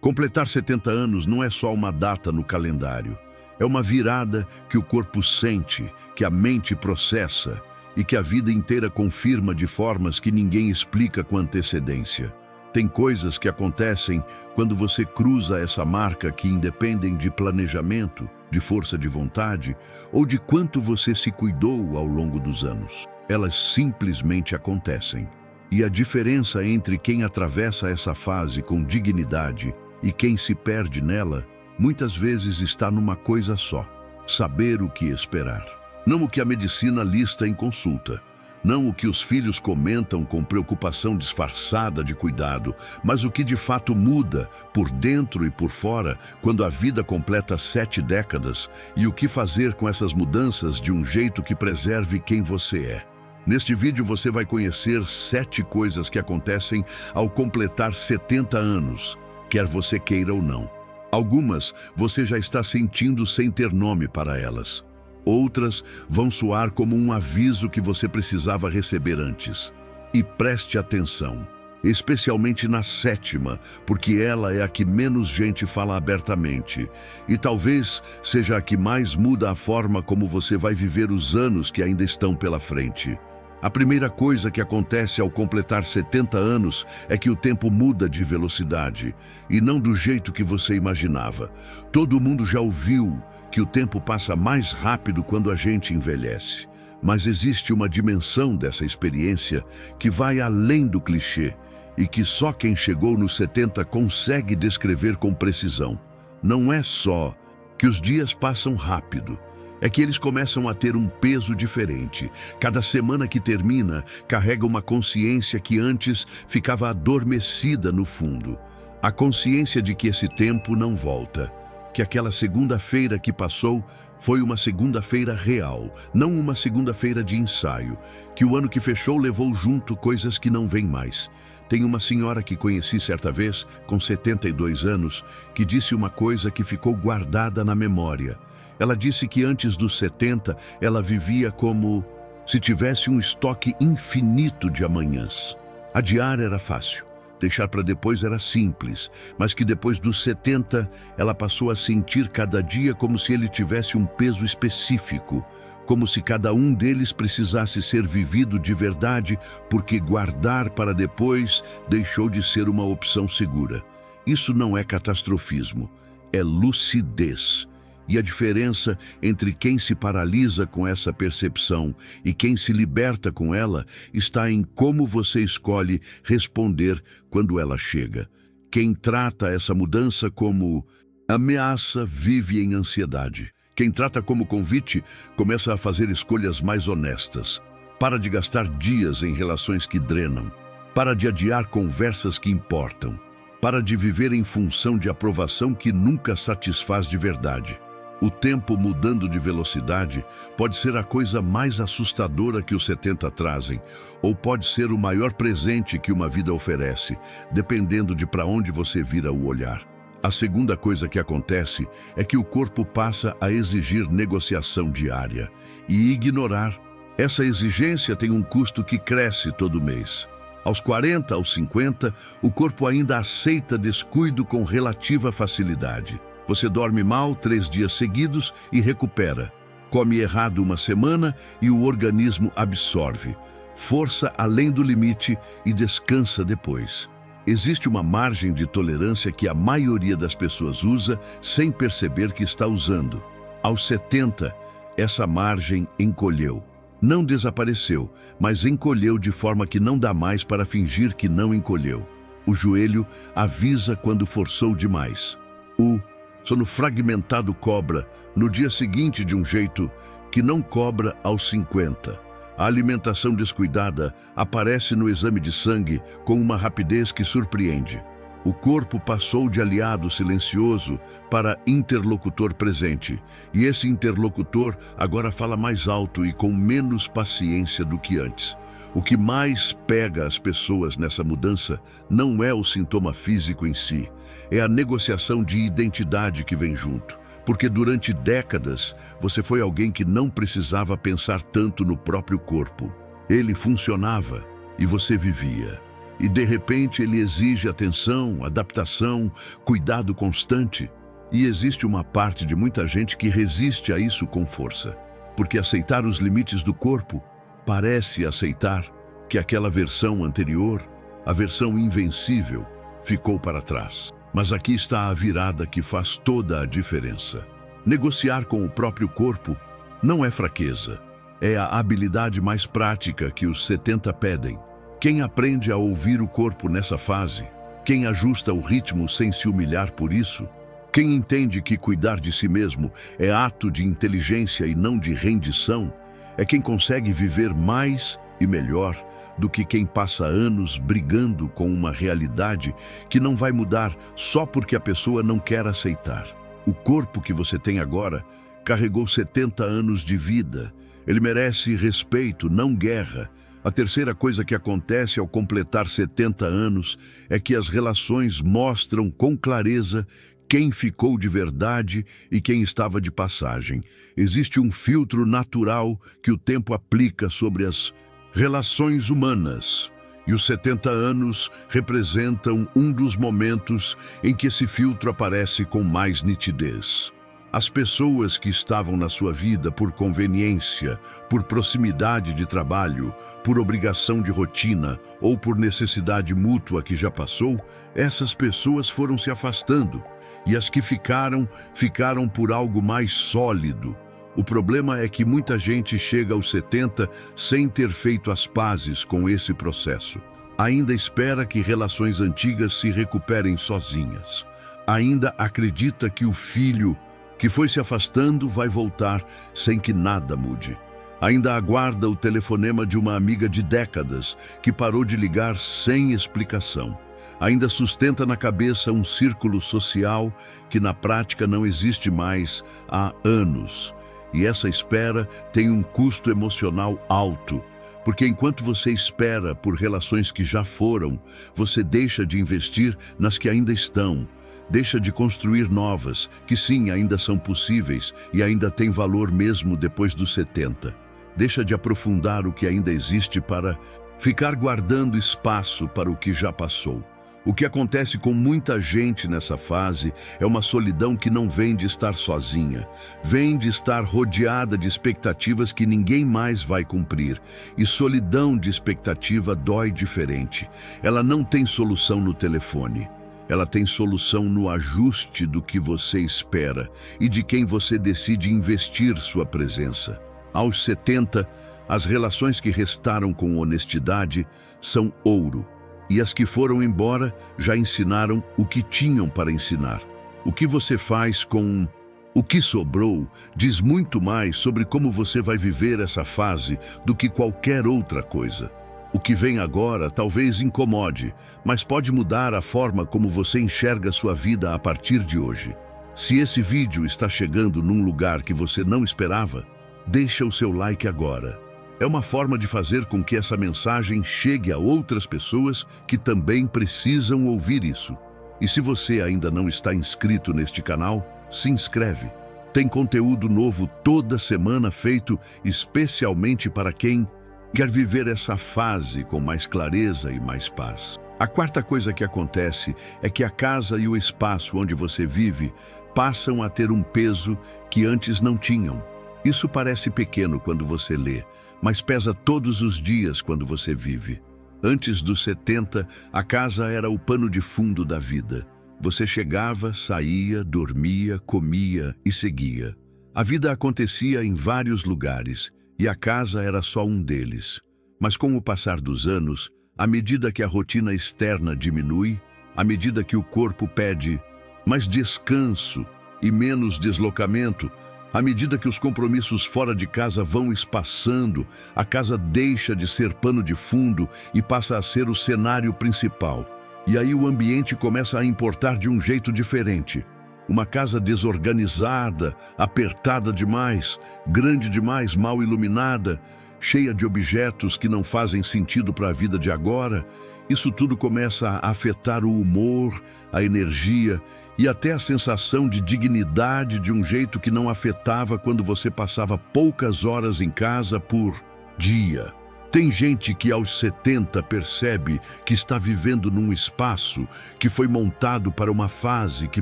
Completar 70 anos não é só uma data no calendário. É uma virada que o corpo sente, que a mente processa e que a vida inteira confirma de formas que ninguém explica com antecedência. Tem coisas que acontecem quando você cruza essa marca que independem de planejamento, de força de vontade ou de quanto você se cuidou ao longo dos anos. Elas simplesmente acontecem. E a diferença entre quem atravessa essa fase com dignidade e quem se perde nela, muitas vezes está numa coisa só: saber o que esperar. Não o que a medicina lista em consulta, não o que os filhos comentam com preocupação disfarçada de cuidado, mas o que de fato muda, por dentro e por fora, quando a vida completa 7 décadas, e o que fazer com essas mudanças de um jeito que preserve quem você é. Neste vídeo você vai conhecer 7 coisas que acontecem ao completar 70 anos, quer você queira ou não. Algumas você já está sentindo sem ter nome para elas. Outras vão soar como um aviso que você precisava receber antes. E preste atenção, especialmente na 7ª, porque ela é a que menos gente fala abertamente. E talvez seja a que mais muda a forma como você vai viver os anos que ainda estão pela frente. A primeira coisa que acontece ao completar 70 anos é que o tempo muda de velocidade, e não do jeito que você imaginava. Todo mundo já ouviu que o tempo passa mais rápido quando a gente envelhece. Mas existe uma dimensão dessa experiência que vai além do clichê e que só quem chegou nos 70 consegue descrever com precisão. Não é só que os dias passam rápido, é que eles começam a ter um peso diferente. Cada semana que termina carrega uma consciência que antes ficava adormecida no fundo. A consciência de que esse tempo não volta. Que aquela segunda-feira que passou foi uma segunda-feira real, não uma segunda-feira de ensaio. Que o ano que fechou levou junto coisas que não vêm mais. Tem uma senhora que conheci certa vez, com 72 anos, que disse uma coisa que ficou guardada na memória. Ela disse que antes dos 70 ela vivia como se tivesse um estoque infinito de amanhãs. Adiar era fácil, deixar para depois era simples, mas que depois dos 70 ela passou a sentir cada dia como se ele tivesse um peso específico, como se cada um deles precisasse ser vivido de verdade, porque guardar para depois deixou de ser uma opção segura. Isso não é catastrofismo, é lucidez. E a diferença entre quem se paralisa com essa percepção e quem se liberta com ela está em como você escolhe responder quando ela chega. Quem trata essa mudança como ameaça vive em ansiedade. Quem trata como convite começa a fazer escolhas mais honestas. Para de gastar dias em relações que drenam. Para de adiar conversas que importam. Para de viver em função de aprovação que nunca satisfaz de verdade. O tempo mudando de velocidade pode ser a coisa mais assustadora que os 70 trazem, ou pode ser o maior presente que uma vida oferece, dependendo de para onde você vira o olhar. A segunda coisa que acontece é que o corpo passa a exigir negociação diária e ignorar. Essa exigência tem um custo que cresce todo mês. Aos 40, aos 50, o corpo ainda aceita descuido com relativa facilidade. Você dorme mal 3 dias seguidos e recupera. Come errado uma semana e o organismo absorve. Força além do limite e descansa depois. Existe uma margem de tolerância que a maioria das pessoas usa sem perceber que está usando. Aos 70, essa margem encolheu. Não desapareceu, mas encolheu de forma que não dá mais para fingir que não encolheu. O joelho avisa quando forçou demais. O sono fragmentado cobra no dia seguinte de um jeito que não cobra aos 50. A alimentação descuidada aparece no exame de sangue com uma rapidez que surpreende. O corpo passou de aliado silencioso para interlocutor presente, e esse interlocutor agora fala mais alto e com menos paciência do que antes. O que mais pega as pessoas nessa mudança não é o sintoma físico em si, é a negociação de identidade que vem junto. Porque durante décadas você foi alguém que não precisava pensar tanto no próprio corpo. Ele funcionava e você vivia. e de repente ele exige atenção, adaptação, cuidado constante. E existe uma parte de muita gente que resiste a isso com força, porque aceitar os limites do corpo parece aceitar que aquela versão anterior, a versão invencível, ficou para trás. Mas aqui está a virada que faz toda a diferença. Negociar com o próprio corpo não é fraqueza, é a habilidade mais prática que os 70 pedem. Quem aprende a ouvir o corpo nessa fase, quem ajusta o ritmo sem se humilhar por isso, quem entende que cuidar de si mesmo é ato de inteligência e não de rendição, é quem consegue viver mais e melhor do que quem passa anos brigando com uma realidade que não vai mudar só porque a pessoa não quer aceitar. O corpo que você tem agora carregou 70 anos de vida. Ele merece respeito, não guerra. A terceira coisa que acontece ao completar 70 anos é que as relações mostram com clareza quem ficou de verdade e quem estava de passagem. Existe um filtro natural que o tempo aplica sobre as relações humanas. E os 70 anos representam um dos momentos em que esse filtro aparece com mais nitidez. As pessoas que estavam na sua vida por conveniência, por proximidade de trabalho, por obrigação de rotina ou por necessidade mútua que já passou, essas pessoas foram se afastando. E as que ficaram por algo mais sólido. O problema é que muita gente chega aos 70 sem ter feito as pazes com esse processo. Ainda espera que relações antigas se recuperem sozinhas. Ainda acredita que o filho que foi se afastando vai voltar sem que nada mude. Ainda aguarda o telefonema de uma amiga de décadas que parou de ligar sem explicação. Ainda sustenta na cabeça um círculo social que na prática não existe mais há anos. E essa espera tem um custo emocional alto, porque enquanto você espera por relações que já foram, você deixa de investir nas que ainda estão, deixa de construir novas, que sim, ainda são possíveis e ainda têm valor mesmo depois dos 70. Deixa de aprofundar o que ainda existe para ficar guardando espaço para o que já passou. O que acontece com muita gente nessa fase é uma solidão que não vem de estar sozinha, vem de estar rodeada de expectativas que ninguém mais vai cumprir. E solidão de expectativa dói diferente. Ela não tem solução no telefone. Ela tem solução no ajuste do que você espera e de quem você decide investir sua presença. Aos 70, as relações que restaram com honestidade são ouro. E as que foram embora já ensinaram o que tinham para ensinar. O que você faz com o que sobrou diz muito mais sobre como você vai viver essa fase do que qualquer outra coisa. O que vem agora talvez incomode, mas pode mudar a forma como você enxerga sua vida a partir de hoje. Se esse vídeo está chegando num lugar que você não esperava, deixa o seu like agora. É uma forma de fazer com que essa mensagem chegue a outras pessoas que também precisam ouvir isso. E se você ainda não está inscrito neste canal, se inscreve. Tem conteúdo novo toda semana feito especialmente para quem quer viver essa fase com mais clareza e mais paz. A quarta coisa que acontece é que a casa e o espaço onde você vive passam a ter um peso que antes não tinham. Isso parece pequeno quando você lê, mas pesa todos os dias quando você vive. Antes dos 70, a casa era o pano de fundo da vida. Você chegava, saía, dormia, comia e seguia. A vida acontecia em vários lugares, e a casa era só um deles. Mas com o passar dos anos, à medida que a rotina externa diminui, à medida que o corpo pede mais descanso e menos deslocamento, à medida que os compromissos fora de casa vão espaçando, a casa deixa de ser pano de fundo e passa a ser o cenário principal. E aí o ambiente começa a importar de um jeito diferente. Uma casa desorganizada, apertada demais, grande demais, mal iluminada, cheia de objetos que não fazem sentido para a vida de agora. Isso tudo começa a afetar o humor, a energia e até a sensação de dignidade de um jeito que não afetava quando você passava poucas horas em casa por dia. Tem gente que aos 70 percebe que está vivendo num espaço que foi montado para uma fase que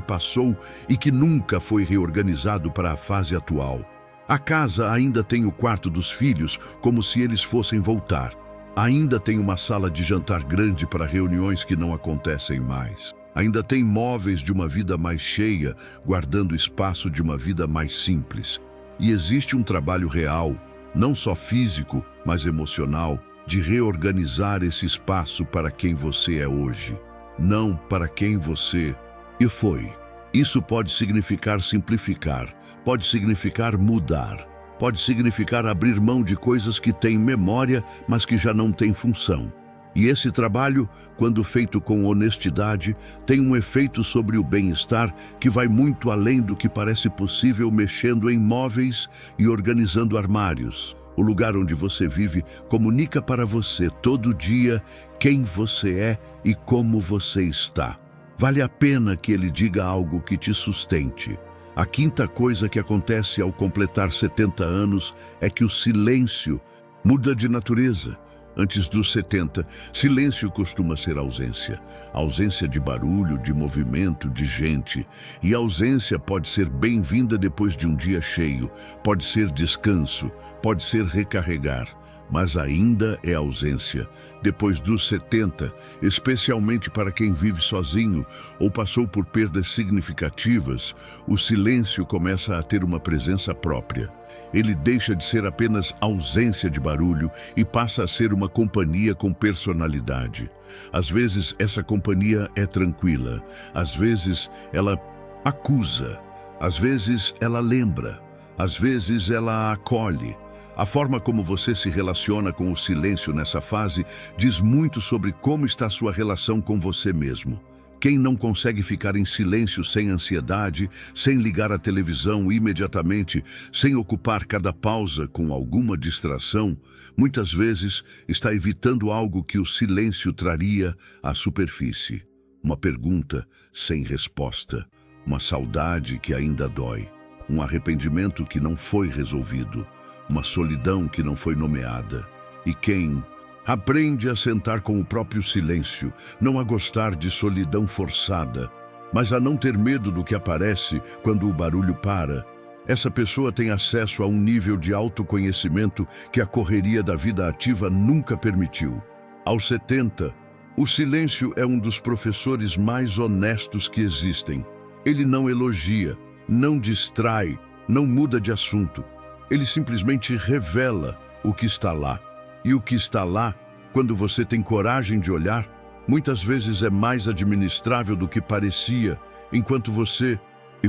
passou e que nunca foi reorganizado para a fase atual. A casa ainda tem o quarto dos filhos, como se eles fossem voltar. Ainda tem uma sala de jantar grande para reuniões que não acontecem mais. Ainda tem móveis de uma vida mais cheia, guardando espaço de uma vida mais simples. E existe um trabalho real, não só físico, mas emocional, de reorganizar esse espaço para quem você é hoje, não para quem você foi. Isso pode significar simplificar, pode significar mudar, pode significar abrir mão de coisas que têm memória, mas que já não têm função. E esse trabalho, quando feito com honestidade, tem um efeito sobre o bem-estar que vai muito além do que parece possível mexendo em móveis e organizando armários. O lugar onde você vive comunica para você todo dia quem você é e como você está. Vale a pena que ele diga algo que te sustente. A quinta coisa que acontece ao completar 70 anos é que o silêncio muda de natureza. Antes dos 70, silêncio costuma ser ausência. Ausência de barulho, de movimento, de gente. E a ausência pode ser bem-vinda depois de um dia cheio, pode ser descanso, pode ser recarregar. Mas ainda é ausência. Depois dos 70, especialmente para quem vive sozinho ou passou por perdas significativas, o silêncio começa a ter uma presença própria. Ele deixa de ser apenas ausência de barulho e passa a ser uma companhia com personalidade. Às vezes essa companhia é tranquila, às vezes ela acusa, às vezes ela lembra, às vezes ela acolhe. A forma como você se relaciona com o silêncio nessa fase diz muito sobre como está a sua relação com você mesmo. Quem não consegue ficar em silêncio sem ansiedade, sem ligar a televisão imediatamente, sem ocupar cada pausa com alguma distração, muitas vezes está evitando algo que o silêncio traria à superfície. Uma pergunta sem resposta, uma saudade que ainda dói, um arrependimento que não foi resolvido, uma solidão que não foi nomeada. E quem aprende a sentar com o próprio silêncio, não a gostar de solidão forçada, mas a não ter medo do que aparece quando o barulho para, essa pessoa tem acesso a um nível de autoconhecimento que a correria da vida ativa nunca permitiu. Aos 70, o silêncio é um dos professores mais honestos que existem. Ele não elogia, não distrai, não muda de assunto. Ele simplesmente revela o que está lá. E o que está lá, quando você tem coragem de olhar, muitas vezes é mais administrável do que parecia, enquanto você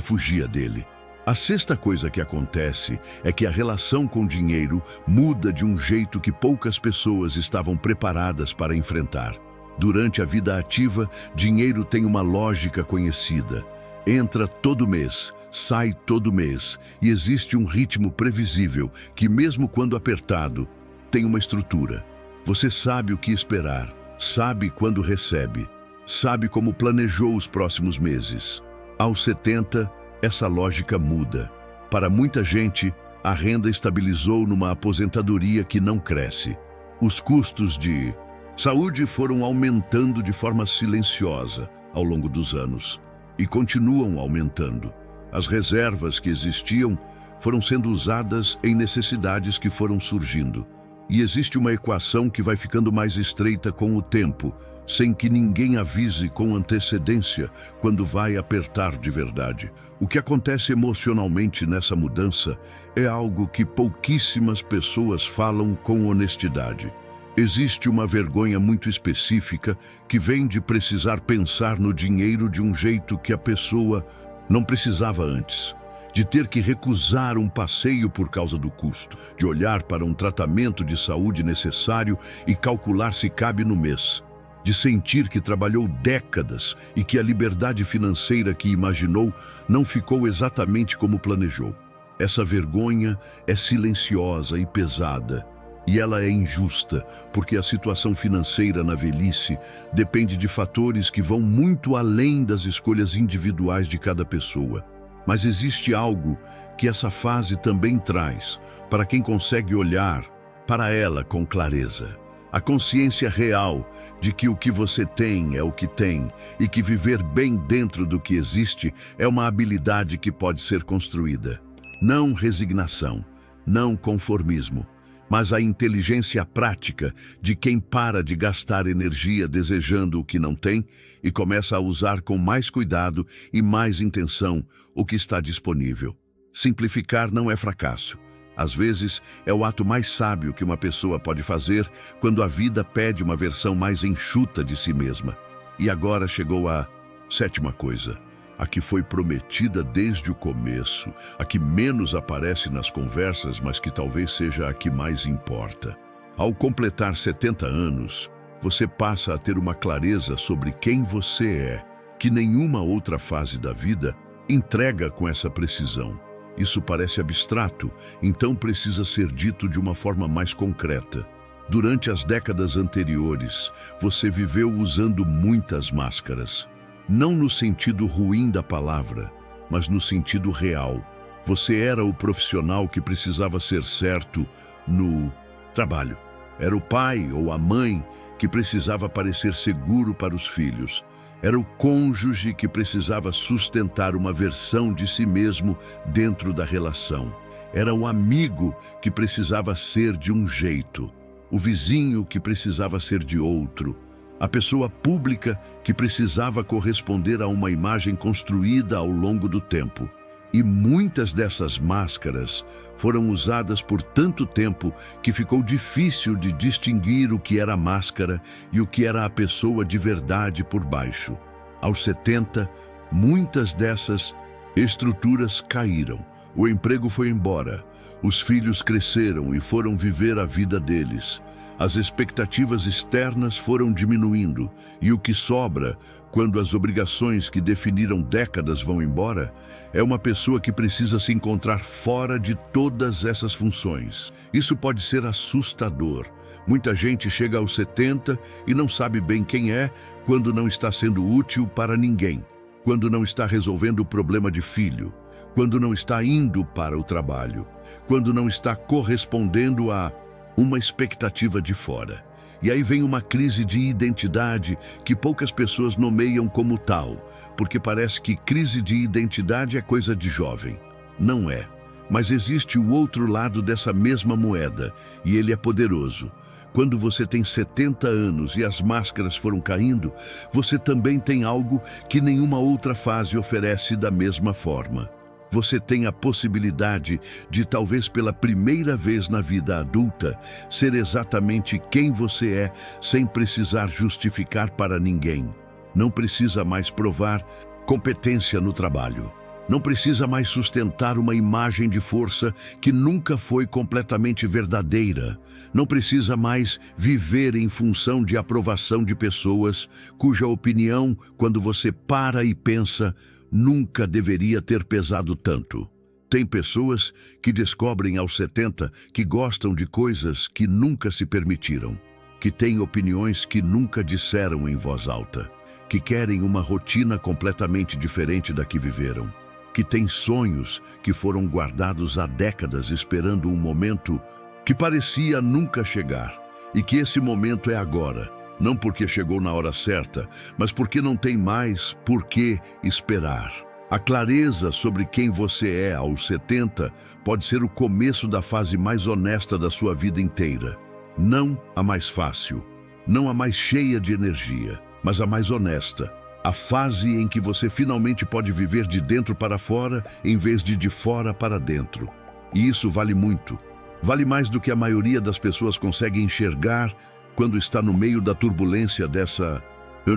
fugia dele. A sexta coisa que acontece é que a relação com o dinheiro muda de um jeito que poucas pessoas estavam preparadas para enfrentar. Durante a vida ativa, dinheiro tem uma lógica conhecida. Entra todo mês, sai todo mês, e existe um ritmo previsível que, mesmo quando apertado, tem uma estrutura. Você sabe o que esperar, sabe quando recebe, sabe como planejou os próximos meses. Aos 70, essa lógica muda. Para muita gente, a renda estabilizou numa aposentadoria que não cresce. Os custos de saúde foram aumentando de forma silenciosa ao longo dos anos e continuam aumentando. As reservas que existiam foram sendo usadas em necessidades que foram surgindo. E existe uma equação que vai ficando mais estreita com o tempo, sem que ninguém avise com antecedência quando vai apertar de verdade. O que acontece emocionalmente nessa mudança é algo que pouquíssimas pessoas falam com honestidade. Existe uma vergonha muito específica que vem de precisar pensar no dinheiro de um jeito que a pessoa não precisava antes. De ter que recusar um passeio por causa do custo, de olhar para um tratamento de saúde necessário e calcular se cabe no mês, de sentir que trabalhou décadas e que a liberdade financeira que imaginou não ficou exatamente como planejou. Essa vergonha é silenciosa e pesada, e ela é injusta, porque a situação financeira na velhice depende de fatores que vão muito além das escolhas individuais de cada pessoa. Mas existe algo que essa fase também traz, para quem consegue olhar para ela com clareza. A consciência real de que o que você tem é o que tem e que viver bem dentro do que existe é uma habilidade que pode ser construída. Não resignação, não conformismo, mas a inteligência prática de quem para de gastar energia desejando o que não tem e começa a usar com mais cuidado e mais intenção o que está disponível. Simplificar não é fracasso. Às vezes, é o ato mais sábio que uma pessoa pode fazer quando a vida pede uma versão mais enxuta de si mesma. E agora chegou a sétima coisa, a que foi prometida desde o começo, a que menos aparece nas conversas, mas que talvez seja a que mais importa. Ao completar 70 anos, você passa a ter uma clareza sobre quem você é, que nenhuma outra fase da vida entrega com essa precisão. Isso parece abstrato, então precisa ser dito de uma forma mais concreta. Durante as décadas anteriores, você viveu usando muitas máscaras. Não no sentido ruim da palavra, mas no sentido real. Você era o profissional que precisava ser certo no trabalho. Era o pai ou a mãe que precisava parecer seguro para os filhos. Era o cônjuge que precisava sustentar uma versão de si mesmo dentro da relação. Era o amigo que precisava ser de um jeito. O vizinho que precisava ser de outro. A pessoa pública que precisava corresponder a uma imagem construída ao longo do tempo. E muitas dessas máscaras foram usadas por tanto tempo que ficou difícil de distinguir o que era máscara e o que era a pessoa de verdade por baixo. Aos 70, muitas dessas estruturas caíram. O emprego foi embora. Os filhos cresceram e foram viver a vida deles. As expectativas externas foram diminuindo, e o que sobra, quando as obrigações que definiram décadas vão embora, é uma pessoa que precisa se encontrar fora de todas essas funções. Isso pode ser assustador. Muita gente chega aos 70 e não sabe bem quem é quando não está sendo útil para ninguém, quando não está resolvendo o problema de filho, quando não está indo para o trabalho, quando não está correspondendo a uma expectativa de fora. E aí vem uma crise de identidade que poucas pessoas nomeiam como tal, porque parece que crise de identidade é coisa de jovem. Não é. Mas existe o outro lado dessa mesma moeda, e ele é poderoso. Quando você tem 70 anos e as máscaras foram caindo, você também tem algo que nenhuma outra fase oferece da mesma forma. Você tem a possibilidade de, talvez pela primeira vez na vida adulta, ser exatamente quem você é, sem precisar justificar para ninguém. Não precisa mais provar competência no trabalho. Não precisa mais sustentar uma imagem de força que nunca foi completamente verdadeira. Não precisa mais viver em função de aprovação de pessoas cuja opinião, quando você para e pensa, nunca deveria ter pesado tanto. Tem pessoas que descobrem aos 70 que gostam de coisas que nunca se permitiram, que têm opiniões que nunca disseram em voz alta, que querem uma rotina completamente diferente da que viveram, que têm sonhos que foram guardados há décadas esperando um momento que parecia nunca chegar, e que esse momento é agora. Não porque chegou na hora certa, mas porque não tem mais por que esperar. A clareza sobre quem você é aos 70 pode ser o começo da fase mais honesta da sua vida inteira. Não a mais fácil, não a mais cheia de energia, mas a mais honesta. A fase em que você finalmente pode viver de dentro para fora, em vez de fora para dentro. E isso vale muito. Vale mais do que a maioria das pessoas consegue enxergar quando está no meio da turbulência dessa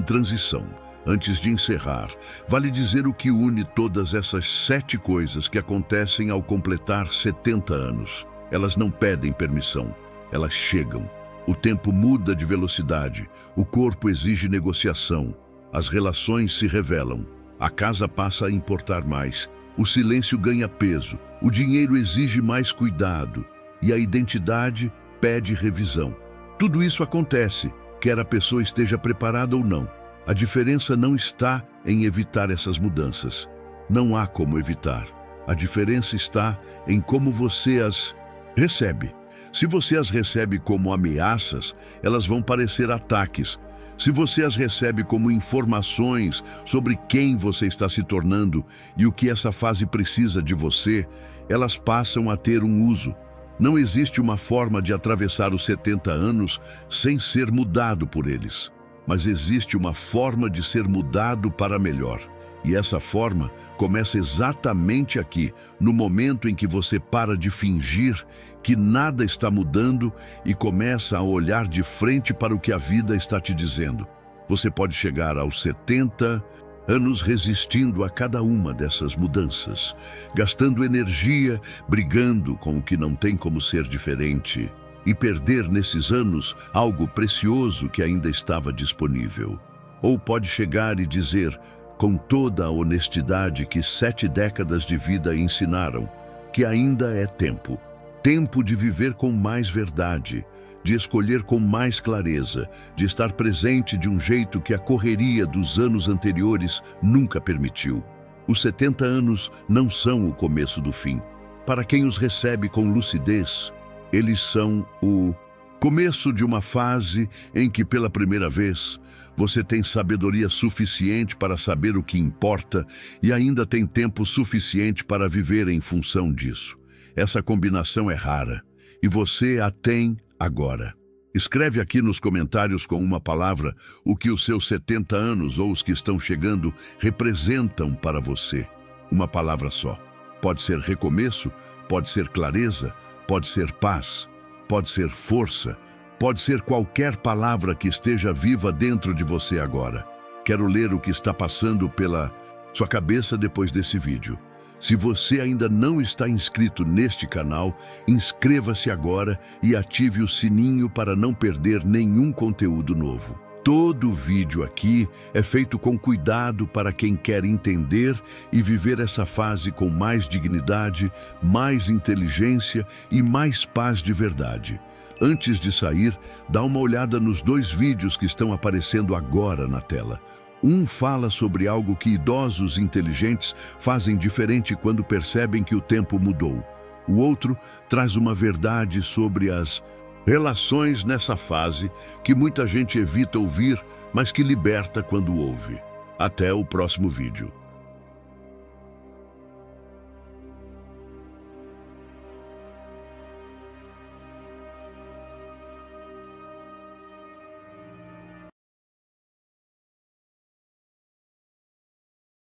transição. Antes de encerrar, vale dizer o que une todas essas 7 coisas que acontecem ao completar 70 anos. Elas não pedem permissão, elas chegam. O tempo muda de velocidade, o corpo exige negociação, as relações se revelam, a casa passa a importar mais, o silêncio ganha peso, o dinheiro exige mais cuidado e a identidade pede revisão. Tudo isso acontece, quer a pessoa esteja preparada ou não. A diferença não está em evitar essas mudanças. Não há como evitar. A diferença está em como você as recebe. Se você as recebe como ameaças, elas vão parecer ataques. Se você as recebe como informações sobre quem você está se tornando e o que essa fase precisa de você, elas passam a ter um uso. Não existe uma forma de atravessar os 70 anos sem ser mudado por eles. Mas existe uma forma de ser mudado para melhor. E essa forma começa exatamente aqui, no momento em que você para de fingir que nada está mudando e começa a olhar de frente para o que a vida está te dizendo. Você pode chegar aos 70 anos resistindo a cada uma dessas mudanças, gastando energia, brigando com o que não tem como ser diferente, e perder nesses anos algo precioso que ainda estava disponível. Ou pode chegar e dizer, com toda a honestidade que 7 décadas de vida ensinaram, que ainda é tempo. Tempo de viver com mais verdade, de escolher com mais clareza, de estar presente de um jeito que a correria dos anos anteriores nunca permitiu. Os 70 anos não são o começo do fim. Para quem os recebe com lucidez, eles são o começo de uma fase em que, pela primeira vez, você tem sabedoria suficiente para saber o que importa e ainda tem tempo suficiente para viver em função disso. Essa combinação é rara e você a tem agora. Escreve aqui nos comentários com uma palavra o que os seus 70 anos ou os que estão chegando representam para você. Uma palavra só. Pode ser recomeço, pode ser clareza, pode ser paz, pode ser força, pode ser qualquer palavra que esteja viva dentro de você agora. Quero ler o que está passando pela sua cabeça depois desse vídeo. Se você ainda não está inscrito neste canal, inscreva-se agora e ative o sininho para não perder nenhum conteúdo novo. Todo vídeo aqui é feito com cuidado para quem quer entender e viver essa fase com mais dignidade, mais inteligência e mais paz de verdade. Antes de sair, dá uma olhada nos 2 vídeos que estão aparecendo agora na tela. Um fala sobre algo que idosos inteligentes fazem diferente quando percebem que o tempo mudou. O outro traz uma verdade sobre as relações nessa fase que muita gente evita ouvir, mas que liberta quando ouve. Até o próximo vídeo.